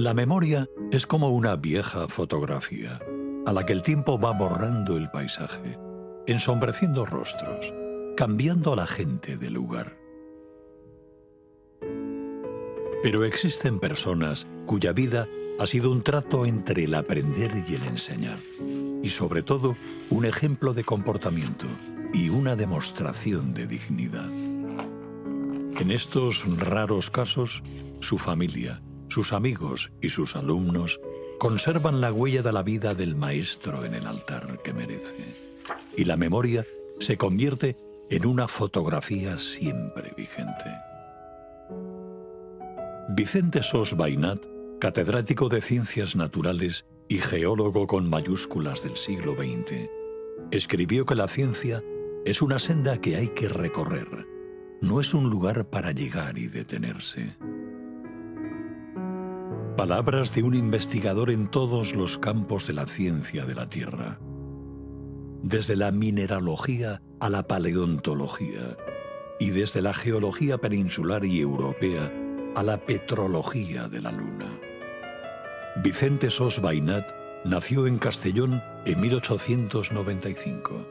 La memoria es como una vieja fotografía, a la que el tiempo va borrando el paisaje, ensombreciendo rostros, cambiando a la gente del lugar. Pero existen personas cuya vida ha sido un trato entre el aprender y el enseñar, y sobre todo un ejemplo de comportamiento y una demostración de dignidad. En estos raros casos, su familia, sus amigos y sus alumnos conservan la huella de la vida del maestro en el altar que merece. Y la memoria se convierte en una fotografía siempre vigente. Vicente Sos Bainat, catedrático de Ciencias Naturales y geólogo con mayúsculas del siglo XX, escribió que la ciencia es una senda que hay que recorrer, no es un lugar para llegar y detenerse. Palabras de un investigador en todos los campos de la ciencia de la Tierra, desde la mineralogía a la paleontología y desde la geología peninsular y europea a la petrología de la Luna. Vicente Sos Bainat nació en Castellón en 1895.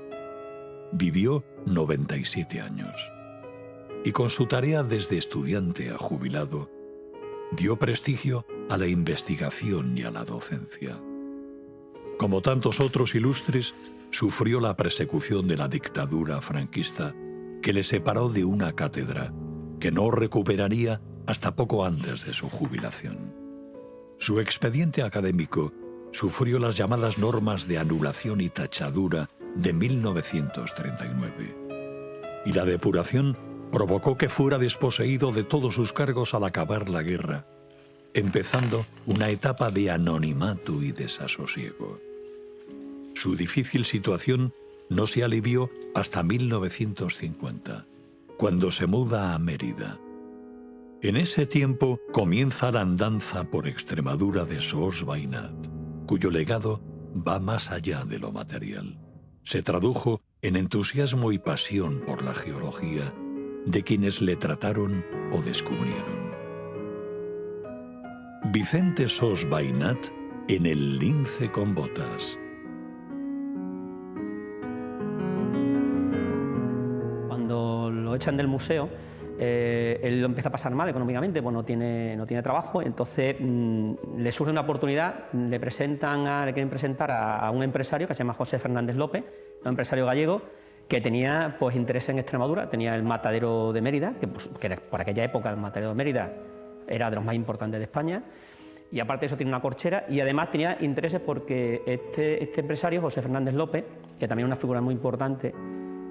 Vivió 97 años y con su tarea desde estudiante a jubilado dio prestigio a la investigación y a la docencia. Como tantos otros ilustres, sufrió la persecución de la dictadura franquista que le separó de una cátedra que no recuperaría hasta poco antes de su jubilación. Su expediente académico sufrió las llamadas normas de anulación y tachadura de 1939, y la depuración provocó que fuera desposeído de todos sus cargos al acabar la guerra, empezando una etapa de anonimato y desasosiego. Su difícil situación no se alivió hasta 1950, cuando se muda a Mérida. En ese tiempo comienza la andanza por Extremadura de Sos Bainat, cuyo legado va más allá de lo material. Se tradujo en entusiasmo y pasión por la geología de quienes le trataron o descubrieron. Vicente Sos Bainat en el lince con botas. Cuando lo echan del museo, él lo empieza a pasar mal económicamente, pues no tiene trabajo, entonces le surge una oportunidad, le quieren presentar a un empresario que se llama José Fernández López, un empresario gallego que tenía pues interés en Extremadura, tenía el matadero de Mérida, que era, por aquella época el matadero de Mérida era de los más importantes de España, y aparte de eso tiene una corchera y además tenía intereses porque este empresario, José Fernández López, que también es una figura muy importante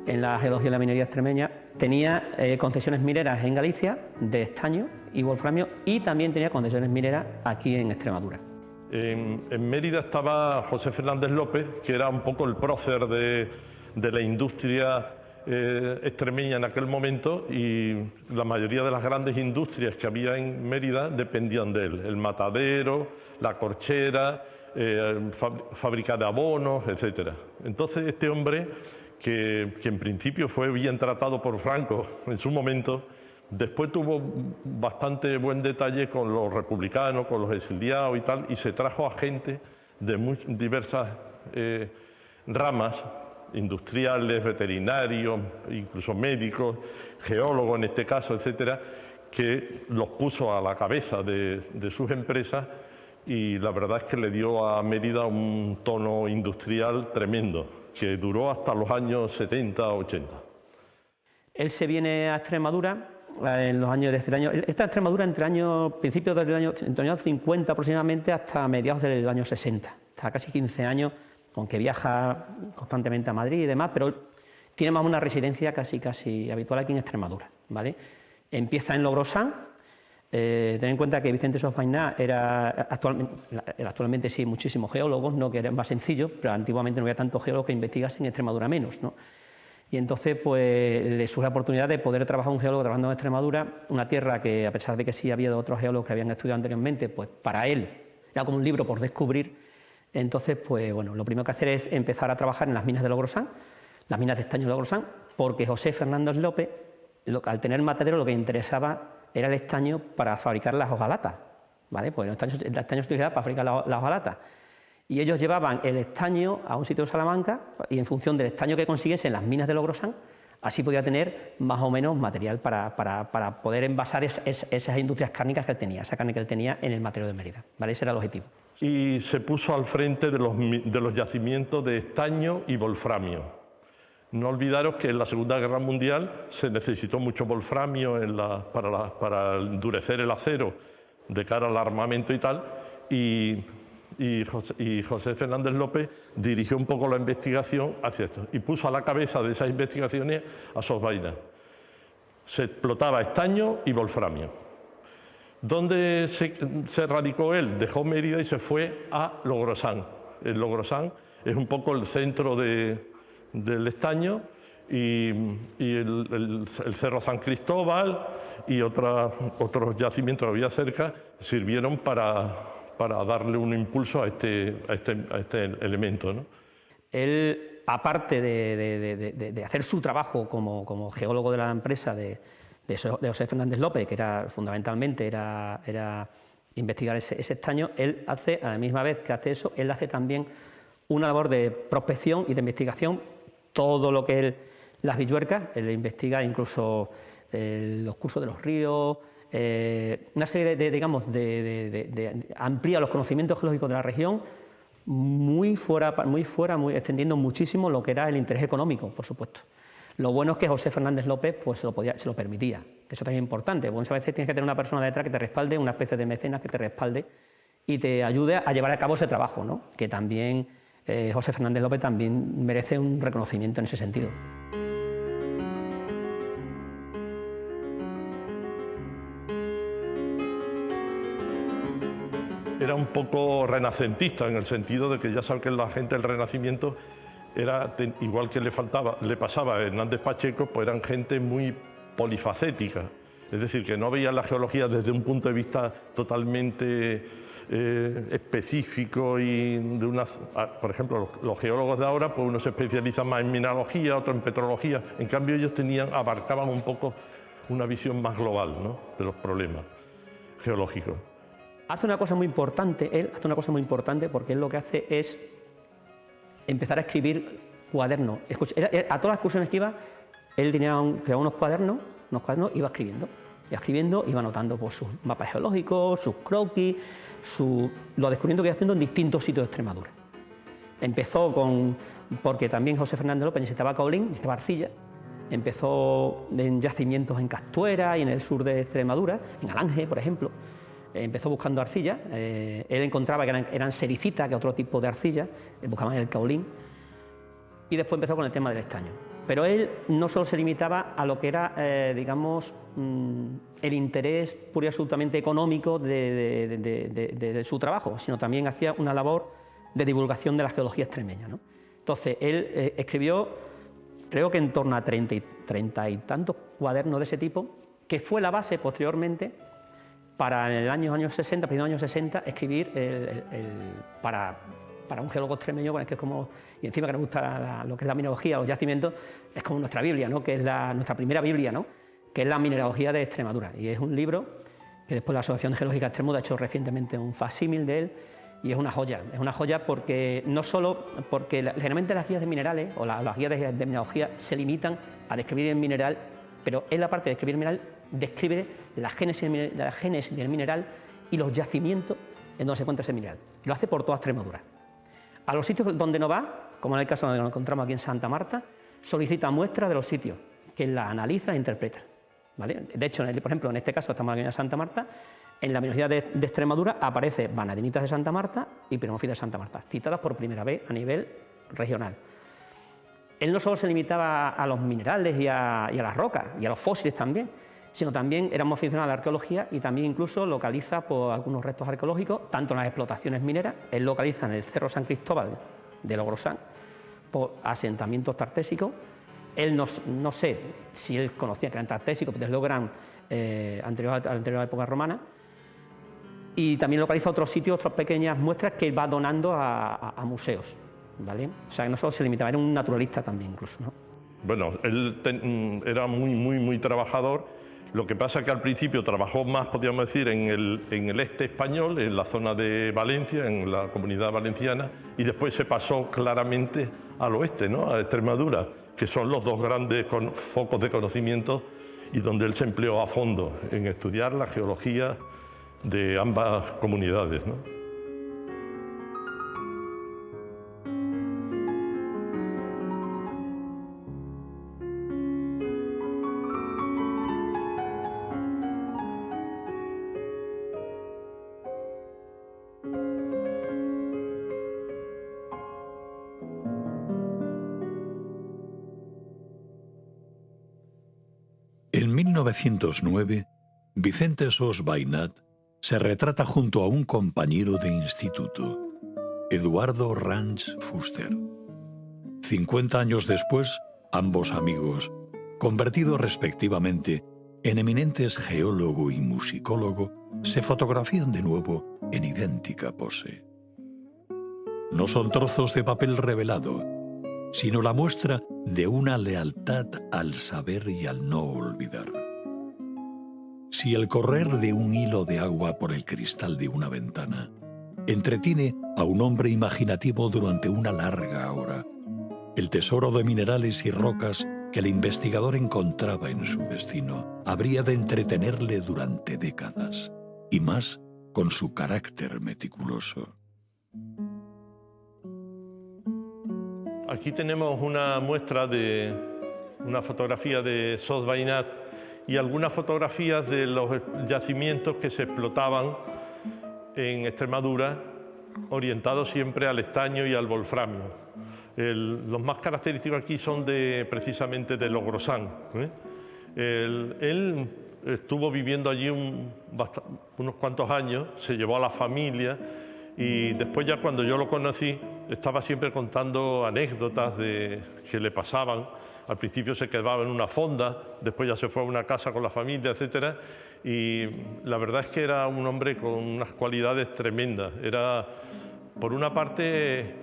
en la geología y la minería extremeña, tenía concesiones mineras en Galicia de estaño y wolframio y también tenía concesiones mineras aquí en Extremadura. En Mérida estaba José Fernández López, que era un poco el prócer de la industria extremeña en aquel momento, y la mayoría de las grandes industrias que había en Mérida dependían de él: el matadero, la corchera, fábrica de abonos, etc. Entonces este hombre, que en principio fue bien tratado por Franco en su momento, después tuvo bastante buen detalle con los republicanos, con los exiliados y tal, y se trajo a gente de diversas ramas, industriales, veterinarios, incluso médicos, geólogos en este caso, etcétera, que los puso a la cabeza de sus empresas, y la verdad es que le dio a Mérida un tono industrial tremendo, que duró hasta los años 70, 80. Él se viene a Extremadura en los años desde el año. Está en Extremadura entre principios del año 50 aproximadamente hasta mediados del año 60. Está casi 15 años, aunque viaja constantemente a Madrid y demás, pero tiene más una residencia casi habitual aquí en Extremadura, ¿vale? Empieza en Logrosán. Ten en cuenta que Vicente Sos Bainat era actualmente sí muchísimos geólogos, ¿no? Que era más sencillo, pero antiguamente no había tantos geólogos que investigasen, en Extremadura menos, ¿no? Y entonces pues le surge la oportunidad de poder trabajar un geólogo trabajando en Extremadura, una tierra que, a pesar de que sí había otros geólogos que habían estudiado anteriormente, pues para él era como un libro por descubrir. Entonces pues bueno, lo primero que hacer es empezar a trabajar en las minas de Logrosán, las minas de estaño de Logrosán, porque José Fernández López, al tener matadero, lo que interesaba era el estaño para fabricar las hojalatas, ¿vale? Porque el estaño se utilizaba para fabricar las hojalatas. Y ellos llevaban el estaño a un sitio de Salamanca y en función del estaño que consiguiesen en las minas de Logrosán, así podía tener más o menos material para poder envasar esas industrias cárnicas que él tenía, esa carne que él tenía en el matadero de Mérida, ¿vale? Ese era el objetivo. Y se puso al frente de los yacimientos de estaño y wolframio. No olvidaros que en la Segunda Guerra Mundial se necesitó mucho wolframio para endurecer el acero de cara al armamento y tal, y José Fernández López dirigió un poco la investigación hacia esto y puso a la cabeza de esas investigaciones a Sosbaina. Se explotaba estaño y wolframio. ¿Dónde se radicó él? Dejó Mérida y se fue a Logrosán. El Logrosán es un poco el centro del estaño y el Cerro San Cristóbal y otros yacimientos que había cerca sirvieron para darle un impulso a este elemento, ¿no? Él, aparte de hacer su trabajo como geólogo de la empresa de José Fernández López, que era fundamentalmente era investigar ese estaño, él hace, a la misma vez que hace eso, él hace también una labor de prospección y de investigación. Todo lo que es las villuercas, él investiga incluso los cursos de los ríos, una serie amplía los conocimientos geológicos de la región, muy extendiendo muchísimo lo que era el interés económico, por supuesto. Lo bueno es que José Fernández López pues, se lo permitía, que eso también es importante. Muchas veces tienes que tener una persona detrás que te respalde, una especie de mecenas que te respalde y te ayude a llevar a cabo ese trabajo, ¿no? Que también José Fernández López también merece un reconocimiento en ese sentido. Era un poco renacentista en el sentido de que ya saben que la gente del Renacimiento era, igual que le pasaba a Hernández Pacheco, pues eran gente muy polifacética. Es decir, que no veían la geología desde un punto de vista totalmente específico y de unas... Por ejemplo, los geólogos de ahora, pues uno se especializa más en mineralogía, otro en petrología. En cambio, ellos abarcaban un poco una visión más global, ¿no?, de los problemas geológicos. Hace una cosa muy importante, porque él lo que hace es empezar a escribir cuadernos. A todas las excursiones que iba, él tenía unos cuadernos, iba escribiendo, iba anotando por sus mapas geológicos, sus croquis, los descubrimientos que iba haciendo en distintos sitios de Extremadura. Empezó porque también José Fernández López necesitaba caolín, necesitaba arcilla. Empezó en yacimientos en Castuera y en el sur de Extremadura, en Alange, por ejemplo. Empezó buscando arcilla, él encontraba que eran sericita, que es otro tipo de arcilla, buscaban el caolín, y después empezó con el tema del estaño. Pero él no solo se limitaba a lo que era, el interés pura y absolutamente económico de su trabajo, sino también hacía una labor de divulgación de la geología extremeña, ¿no? Entonces, él escribió, creo que en torno a 30 y tantos cuadernos de ese tipo, que fue la base posteriormente para en el años 60, primeros años 60, escribir para un geólogo extremeño, bueno, que es como, y encima que nos gusta lo que es la mineralogía, los yacimientos, es como nuestra Biblia, ¿no?, que es nuestra primera Biblia, ¿no?, que es la mineralogía de Extremadura. Y es un libro que después la Asociación Geológica Extremadura ha hecho recientemente un facsímil de él, y es una joya porque no solo, porque generalmente las guías de minerales o las guías de mineralogía se limitan a describir el mineral, pero él, aparte de describir el mineral, describe la génesis del mineral y los yacimientos en donde se encuentra ese mineral. Lo hace por toda Extremadura. A los sitios donde no va, como en el caso donde nos encontramos aquí en Santa Marta, solicita muestras de los sitios, que las analiza e interpreta, ¿vale? De hecho, por ejemplo, en este caso estamos aquí en Santa Marta, en la mineralogía de Extremadura aparece vanadinitas de Santa Marta y piromófitas de Santa Marta, citadas por primera vez a nivel regional. Él no solo se limitaba a los minerales y a las rocas, y a los fósiles también, sino también era muy aficionado a la arqueología y también incluso localiza algunos restos arqueológicos, tanto en las explotaciones mineras. Él localiza en el Cerro San Cristóbal de Logrosán asentamientos tartésicos. Él no sé si él conocía que eran tartésicos, pero desde luego eran anterior a la época romana. Y también localiza otros sitios, otras pequeñas muestras que va donando a museos, ¿vale? O sea, que no solo se limitaba, era un naturalista también incluso, ¿no? Bueno, él era muy trabajador. Lo que pasa es que al principio trabajó más, podríamos decir, en el este español, en la zona de Valencia, en la Comunidad Valenciana, y después se pasó claramente al oeste, ¿no?, a Extremadura, que son los dos grandes focos de conocimiento y donde él se empleó a fondo en estudiar la geología de ambas comunidades, ¿no? En 1909, Vicente Sos Bainat se retrata junto a un compañero de instituto, Eduardo Ranch Fuster. 50 años después, ambos amigos, convertidos respectivamente en eminentes geólogo y musicólogo, se fotografían de nuevo en idéntica pose. No son trozos de papel revelado, sino la muestra de una lealtad al saber y al no olvidar. Si el correr de un hilo de agua por el cristal de una ventana entretiene a un hombre imaginativo durante una larga hora, el tesoro de minerales y rocas que el investigador encontraba en su destino habría de entretenerle durante décadas, y más con su carácter meticuloso. Aquí tenemos una muestra de una fotografía de Sos Bainat y algunas fotografías de los yacimientos que se explotaban en Extremadura, orientados siempre al estaño y al wolframio. Los más característicos aquí son precisamente de Logrosán, ¿eh? Él estuvo viviendo allí unos cuantos años, se llevó a la familia y después, ya cuando yo lo conocí, estaba siempre contando anécdotas que le pasaban. Al principio se quedaba en una fonda, después ya se fue a una casa con la familia, etcétera. Y la verdad es que era un hombre con unas cualidades tremendas. Era, por una parte,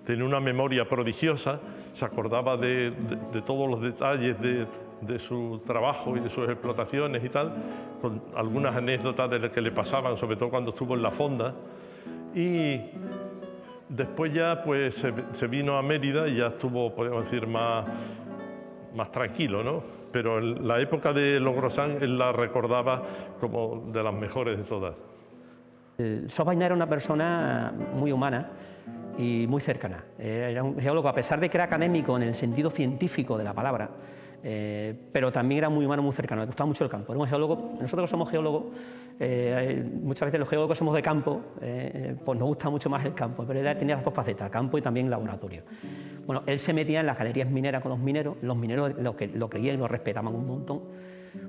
tenía una memoria prodigiosa, se acordaba de todos los detalles de su trabajo y de sus explotaciones y tal, con algunas anécdotas de las que le pasaban, sobre todo cuando estuvo en la fonda. Y después ya pues se vino a Mérida y ya estuvo, podemos decir, más tranquilo, ¿no? Pero la época de Logrosán él la recordaba como de las mejores de todas. Sos Bainat era una persona muy humana y muy cercana. Era un geólogo, a pesar de que era académico en el sentido científico de la palabra, pero también era muy humano, muy cercano, le gustaba mucho el campo. Era un geólogo, nosotros somos geólogos, muchas veces los geólogos somos de campo, pues nos gusta mucho más el campo, pero él tenía las dos facetas, campo y también laboratorio. Bueno, él se metía en las galerías mineras con los mineros lo creían y lo respetaban un montón,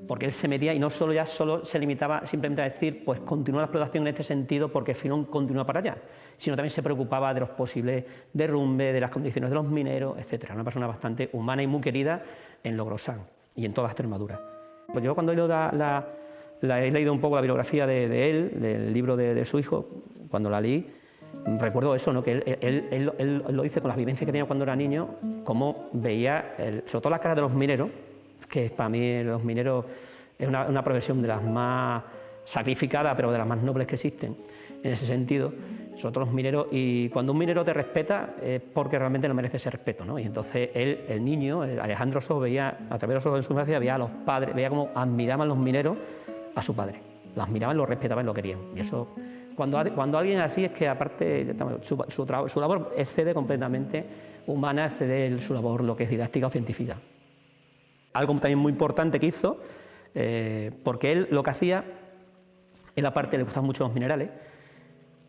porque él se metía y no solo se limitaba simplemente a decir, pues continúa la explotación en este sentido porque Filón continúa para allá, sino también se preocupaba de los posibles derrumbes, de las condiciones de los mineros, etcétera. Una persona bastante humana y muy querida en Logrosán y en toda Extremadura. Pues yo cuando he leído un poco la biografía de él, del libro de su hijo, cuando la leí, recuerdo eso, ¿no? Que él lo dice con las vivencias que tenía cuando era niño, cómo veía, sobre todo las caras de los mineros, que para mí los mineros es una profesión de las más sacrificadas, pero de las más nobles que existen, en ese sentido, sobre todo los mineros, y cuando un minero te respeta es porque realmente no merece ese respeto, ¿no? Y entonces él, el niño, Alejandro Sos, veía, a través de los ojos de su infancia, veía a los padres, veía cómo admiraban los mineros a su padre, los admiraban, los respetaban y lo querían, y eso, cuando alguien así es que aparte su labor excede completamente humana, excede su labor, lo que es didáctica o científica. Algo también muy importante que hizo, porque él lo que hacía, él aparte le gustaban mucho los minerales,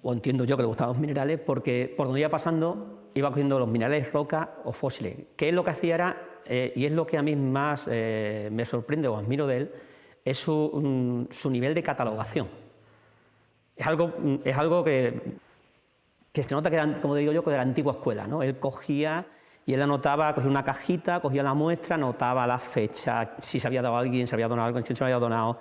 o entiendo yo que le gustaban los minerales, porque por donde iba pasando iba cogiendo los minerales, rocas o fósiles, que él lo que hacía era, y es lo que a mí más me sorprende o admiro de él, es su nivel de catalogación. Es algo que se nota que era, como digo yo, de la antigua escuela, ¿no? Él cogía y él anotaba, cogía una cajita, cogía la muestra, anotaba la fecha, si se había dado a alguien, se había donado a alguien, si se había donado,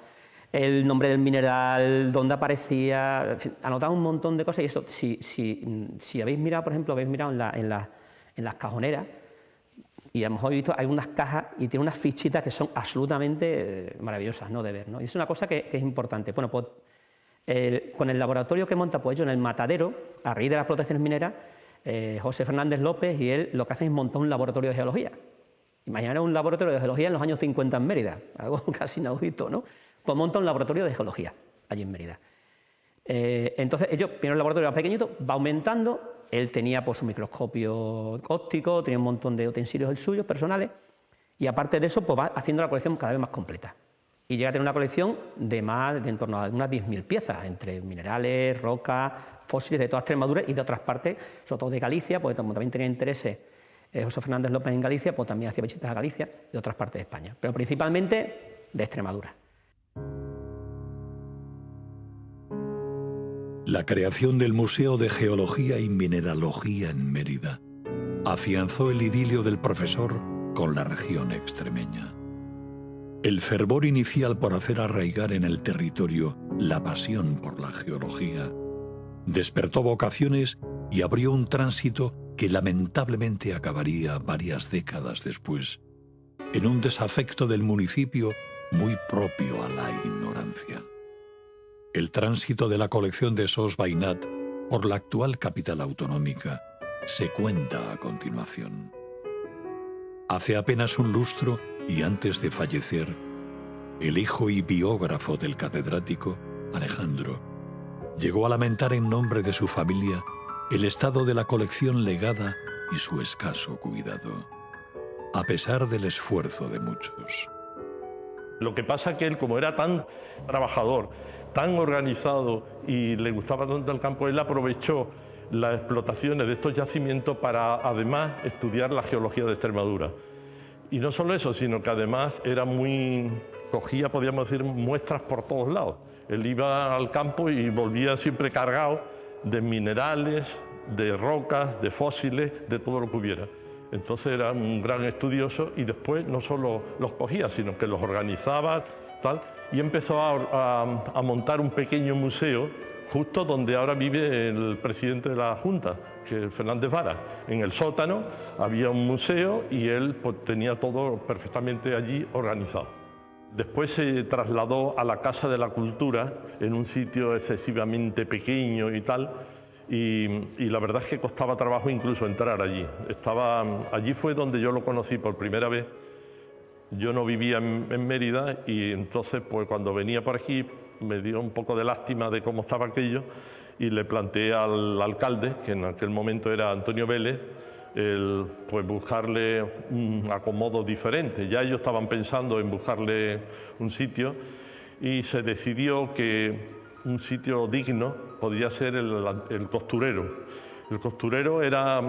el nombre del mineral, dónde aparecía, en fin, anotaba un montón de cosas. Y eso, si habéis mirado, por ejemplo, habéis mirado en las cajoneras, Y a lo mejor he visto, hay unas cajas y tiene unas fichitas que son absolutamente maravillosas, ¿no?, de ver, ¿no? Y es una cosa que es importante. Bueno, pues con el laboratorio que monta, pues ellos en el matadero, a raíz de las explotaciones mineras, José Fernández López y él lo que hacen es montar un laboratorio de geología. Imaginaros un laboratorio de geología en los años 50 en Mérida, algo casi inaudito, ¿no? Pues monta un laboratorio de geología allí en Mérida. Entonces ellos, primero el laboratorio era pequeñito, va aumentando, él tenía pues su microscopio óptico, tenía un montón de utensilios el suyo, personales, y aparte de eso pues va haciendo la colección cada vez más completa. Y llega a tener una colección de en torno a unas 10.000 piezas, entre minerales, rocas, fósiles de toda Extremadura y de otras partes, sobre todo de Galicia, porque como también tenía intereses José Fernández López en Galicia, pues también hacía visitas a Galicia, de otras partes de España, pero principalmente de Extremadura. La creación del Museo de Geología y Mineralogía en Mérida afianzó el idilio del profesor con la región extremeña. El fervor inicial por hacer arraigar en el territorio la pasión por la geología despertó vocaciones y abrió un tránsito que lamentablemente acabaría varias décadas después en un desafecto del municipio muy propio a la ignorancia. El tránsito de la colección de Sos Bainat por la actual capital autonómica se cuenta a continuación. Hace apenas un lustro y antes de fallecer, el hijo y biógrafo del catedrático, Alejandro, llegó a lamentar en nombre de su familia el estado de la colección legada y su escaso cuidado, a pesar del esfuerzo de muchos. Lo que pasa es que él, como era tan trabajador, tan organizado y le gustaba tanto el campo, él aprovechó las explotaciones de estos yacimientos para además estudiar la geología de Extremadura. Y no solo eso, sino que además cogía, podríamos decir, muestras por todos lados. Él iba al campo y volvía siempre cargado de minerales, de rocas, de fósiles, de todo lo que hubiera. Entonces era un gran estudioso y después no solo los cogía, sino que los organizaba, tal, y empezó a montar un pequeño museo justo donde ahora vive el presidente de la Junta, que es Fernández Vara. En el sótano había un museo y él pues, tenía todo perfectamente allí organizado. Después se trasladó a la Casa de la Cultura, en un sitio excesivamente pequeño y tal, y la verdad es que costaba trabajo incluso entrar allí. Allí fue donde yo lo conocí por primera vez. Yo no vivía en Mérida y entonces pues, cuando venía por aquí me dio un poco de lástima de cómo estaba aquello y le planteé al alcalde, que en aquel momento era Antonio Vélez, pues buscarle un acomodo diferente. Ya ellos estaban pensando en buscarle un sitio y se decidió que un sitio digno podría ser el Costurero. El Costurero era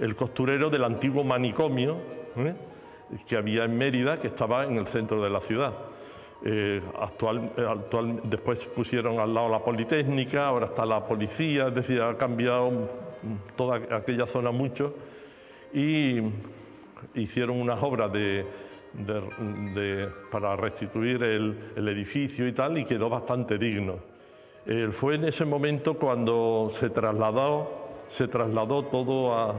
el costurero del antiguo manicomio que había en Mérida, que estaba en el centro de la ciudad. Después pusieron al lado la Politécnica, ahora está la policía, es decir, ha cambiado toda aquella zona mucho y hicieron unas obras para restituir el edificio y tal, y quedó bastante digno. Fue en ese momento cuando se trasladó todo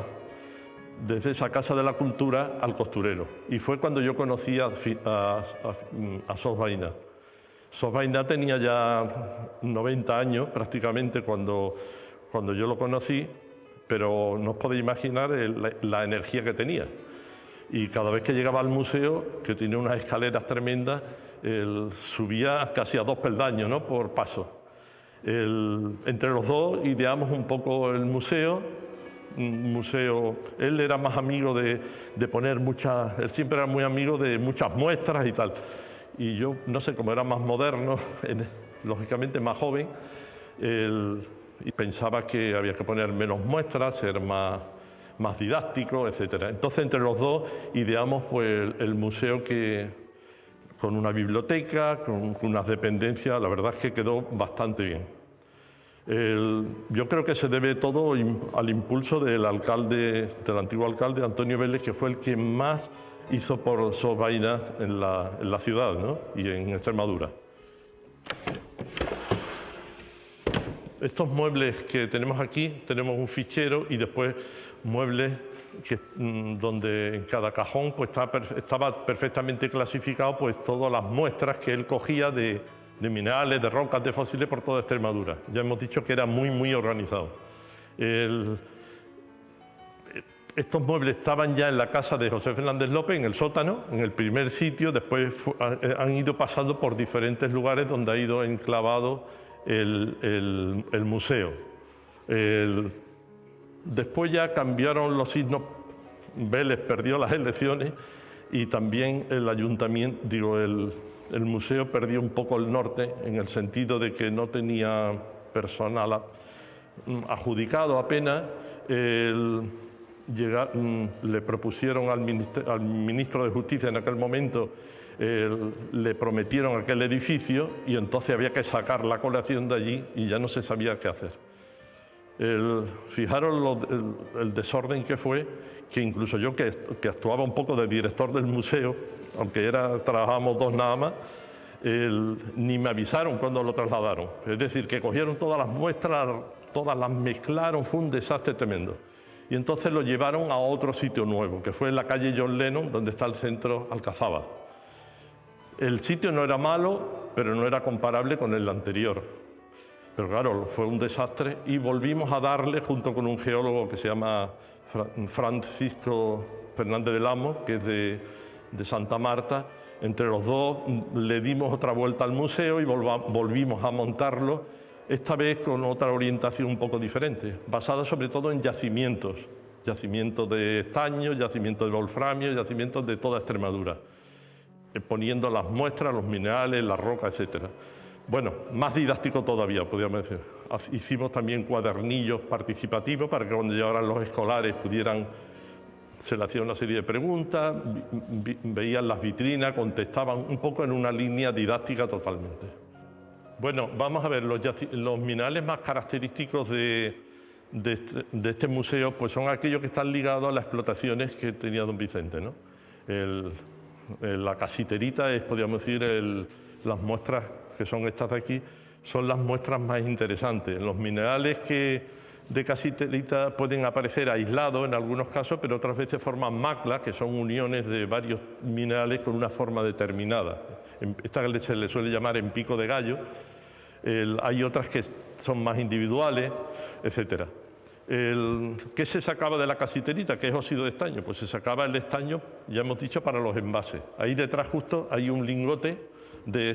desde esa Casa de la Cultura al Costurero, y fue cuando yo conocí a Sos Bainat. Sos Bainat tenía ya 90 años prácticamente cuando yo lo conocí, pero no os podéis imaginar la energía que tenía. Y cada vez que llegaba al museo, que tenía unas escaleras tremendas, él subía casi a 2 peldaños, ¿no?, por paso. Entre los dos ideamos un poco el museo. Él era más amigo de poner él siempre era muy amigo de muchas muestras y tal. Y yo, no sé, como era más moderno, lógicamente más joven, y pensaba que había que poner menos muestras, ser más didáctico, etc. Entonces, entre los dos ideamos pues, el museo con una biblioteca, con unas dependencias. La verdad es que quedó bastante bien. Yo creo que se debe todo al impulso del antiguo alcalde, Antonio Vélez, que fue el que más hizo por Sos Bainat en la ciudad, ¿no?, y en Extremadura. Estos muebles que tenemos aquí, tenemos un fichero y después muebles donde en cada cajón pues, estaba perfectamente clasificado pues, todas las muestras que él cogía de minerales, de rocas, de fósiles por toda Extremadura. Ya hemos dicho que era muy organizado. Estos muebles estaban ya en la casa de José Fernández López, en el sótano, en el primer sitio. Después han ido pasando por diferentes lugares donde ha ido enclavado el museo. Después ya cambiaron los signos. Vélez perdió las elecciones y también el ayuntamiento, el museo perdió un poco el norte, en el sentido de que no tenía personal adjudicado apenas. Le propusieron al ministro de Justicia en aquel momento, le prometieron aquel edificio y entonces había que sacar la colección de allí y ya no se sabía qué hacer. Fijaros el desorden que fue, que incluso yo que actuaba un poco de director del museo, aunque trabajábamos dos nada más, ni me avisaron cuando lo trasladaron. Es decir, que cogieron todas las muestras, todas las mezclaron, fue un desastre tremendo. Y entonces lo llevaron a otro sitio nuevo, que fue en la calle John Lennon, donde está el centro Alcazaba. El sitio no era malo, pero no era comparable con el anterior. Pero claro, fue un desastre y volvimos a darle, junto con un geólogo que se llama Francisco Fernández del Amo, que es de Santa Marta. Entre los dos le dimos otra vuelta al museo y volvimos a montarlo, esta vez con otra orientación un poco diferente, basada sobre todo en yacimientos de estaño, yacimientos de wolframio, yacimientos de toda Extremadura, poniendo las muestras, los minerales, la roca, etc. Bueno, más didáctico todavía, podríamos decir. Hicimos también cuadernillos participativos para que cuando llegaran los escolares se le hacía una serie de preguntas, veían las vitrinas, contestaban un poco en una línea didáctica totalmente. Bueno, vamos a ver, los minerales más característicos de este museo pues son aquellos que están ligados a las explotaciones que tenía don Vicente, ¿no? La casiterita podríamos decir, las muestras que son estas de aquí, son las muestras más interesantes. Los minerales de casiterita pueden aparecer aislados en algunos casos, pero otras veces forman maclas, que son uniones de varios minerales con una forma determinada. Esta se le suele llamar en pico de gallo. Hay otras que son más individuales, etc. ¿Qué se sacaba de la casiterita? ¿Qué es óxido de estaño? Pues se sacaba el estaño, ya hemos dicho, para los envases. Ahí detrás justo hay un lingote de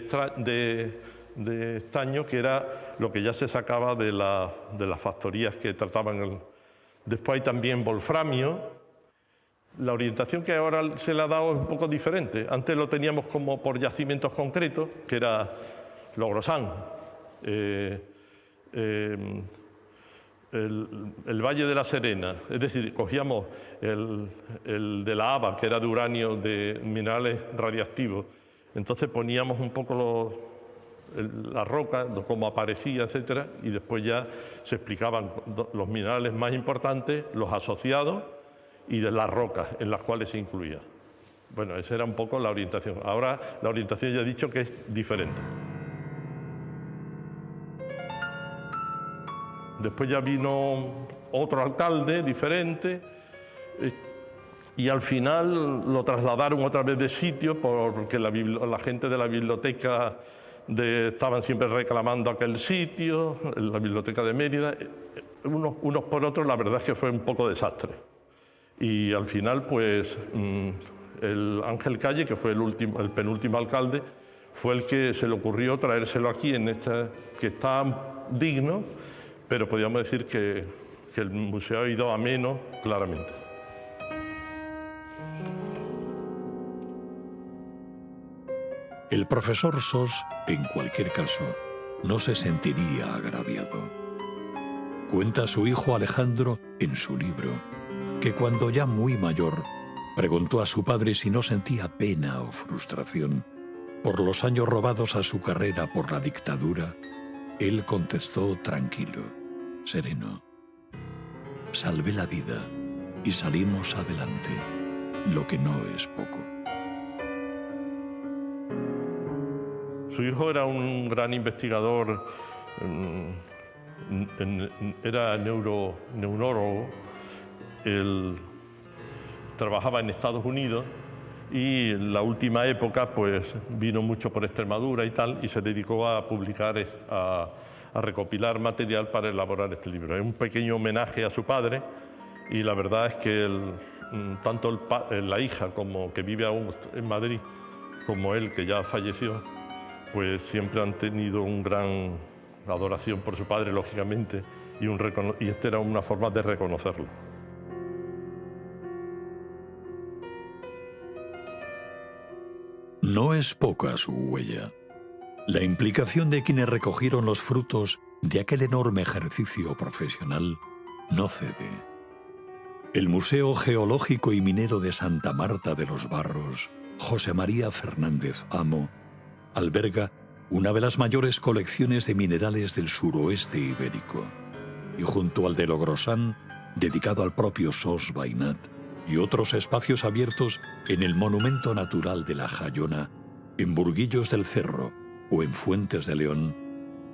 estaño, que era lo que ya se sacaba de las factorías que trataban. Después hay también wolframio. La orientación que ahora se le ha dado es un poco diferente. Antes lo teníamos como por yacimientos concretos, que era Logrosán, el Valle de la Serena. Es decir, cogíamos el de la Haba, que era de uranio, de minerales radiactivos. Entonces poníamos un poco la roca, cómo aparecía, etcétera, y después ya se explicaban los minerales más importantes, los asociados y de las rocas en las cuales se incluía. Bueno, esa era un poco la orientación. Ahora la orientación ya he dicho que es diferente. Después ya vino otro alcalde diferente y al final lo trasladaron otra vez de sitio porque la gente de la biblioteca estaban siempre reclamando aquel sitio, la biblioteca de Mérida. Unos por otros, la verdad es que fue un poco desastre. Y al final, pues, el Ángel Calle, que fue el penúltimo alcalde, fue el que se le ocurrió traérselo aquí, que está digno, pero podríamos decir que el museo ha ido a menos, claramente. El profesor Sos, en cualquier caso, no se sentiría agraviado. Cuenta su hijo Alejandro en su libro que cuando ya muy mayor preguntó a su padre si no sentía pena o frustración por los años robados a su carrera por la dictadura, él contestó tranquilo, sereno: salvé la vida y salimos adelante, lo que no es poco. Su hijo era un gran investigador, era neurólogo. trabajaba en Estados Unidos y en la última época pues vino mucho por Extremadura y tal, y se dedicó a publicar, a recopilar material para elaborar este libro. Es un pequeño homenaje a su padre, y la verdad es que tanto la hija como que vive aún en Madrid, como él, que ya falleció, pues siempre han tenido una gran adoración por su padre, lógicamente, y esta era una forma de reconocerlo. No es poca su huella. La implicación de quienes recogieron los frutos de aquel enorme ejercicio profesional no cede. El Museo Geológico y Minero de Santa Marta de los Barros, José María Fernández Amo, alberga una de las mayores colecciones de minerales del suroeste ibérico, y junto al de Logrosán, dedicado al propio Sos Bainat, y otros espacios abiertos en el Monumento Natural de la Jayona, en Burguillos del Cerro o en Fuentes de León,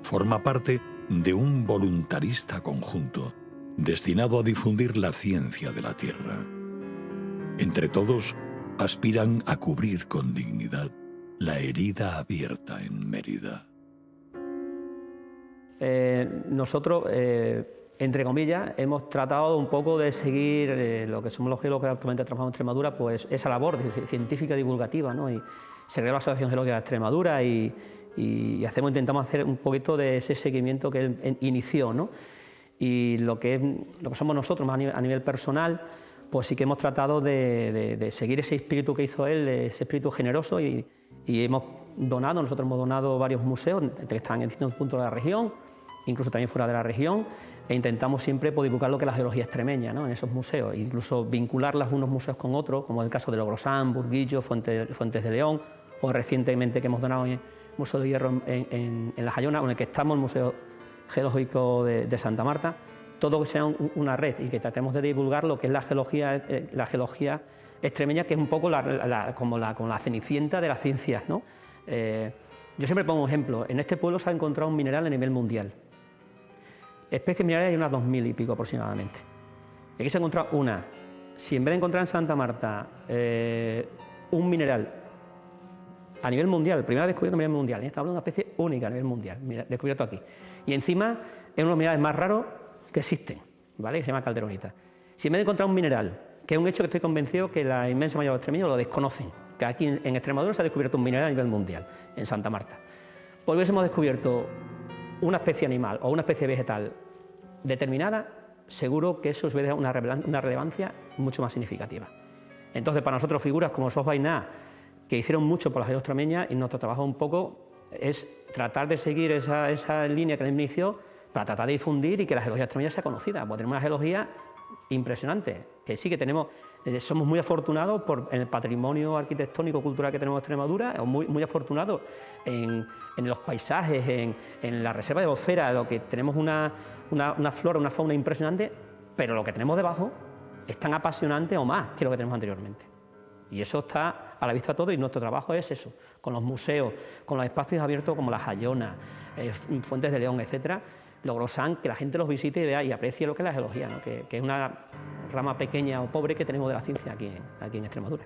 forma parte de un voluntarista conjunto destinado a difundir la ciencia de la tierra. Entre todos, aspiran a cubrir con dignidad la herida abierta en Mérida. Nosotros, entre comillas, hemos tratado un poco de seguir lo que somos los geólogos que actualmente trabajamos en Extremadura, pues esa labor científica divulgativa, ¿no? Y se creó la Asociación Geológica de Extremadura y intentamos hacer un poquito de ese seguimiento que él inició, ¿no? Y lo que somos nosotros más a nivel personal, pues sí que hemos tratado de seguir ese espíritu que hizo él, ese espíritu generoso, y nosotros hemos donado varios museos que están en distintos puntos de la región, incluso también fuera de la región, e intentamos siempre divulgar lo que es la geología extremeña, ¿no? En esos museos, incluso vincularlas unos museos con otros, como el caso de Logrosán, Burguillo, Fuentes de León, o recientemente que hemos donado en el Museo de Hierro en La Jayona, en el que estamos, el Museo Geológico de Santa Marta, todo que sea una red y que tratemos de divulgar lo que es la geología extremeña, que es un poco como la cenicienta de las ciencias, ¿no? Yo siempre pongo un ejemplo. En este pueblo se ha encontrado un mineral a nivel mundial. Especies minerales hay unas 2000 y pico aproximadamente. Aquí se ha encontrado una. Si en vez de encontrar en Santa Marta un mineral a nivel mundial, primera descubierto a nivel mundial, estamos hablando de una especie única a nivel mundial, descubierto aquí. Y encima es uno de los minerales más raros que existen, ¿vale? Que se llama calderonita. Si en vez de encontrar un mineral, que es un hecho que estoy convencido que la inmensa mayoría de los extremeños lo desconocen, que aquí en Extremadura se ha descubierto un mineral a nivel mundial, en Santa Marta. Pues hubiésemos descubierto una especie animal o una especie vegetal determinada, seguro que eso os hubiera una relevancia mucho más significativa. Entonces, para nosotros, figuras como Sos Bainat, que hicieron mucho por la geología extremeña, y nuestro trabajo un poco es tratar de seguir esa línea que él inició para tratar de difundir y que la geología extremeña sea conocida. Porque tenemos una geología impresionante, que sí que tenemos, somos muy afortunados en el patrimonio arquitectónico cultural que tenemos en Extremadura, muy afortunados en los paisajes, en la reserva de biosfera, lo que tenemos una flora, una fauna impresionante, pero lo que tenemos debajo es tan apasionante o más que lo que tenemos anteriormente. Y eso está a la vista de todo, y nuestro trabajo es eso, con los museos, con los espacios abiertos como la Jayona, Fuentes de León, etcétera, Logrosán, que la gente los visite y vea y aprecie lo que es la geología, ¿no? que es una rama pequeña o pobre que tenemos de la ciencia aquí en Extremadura.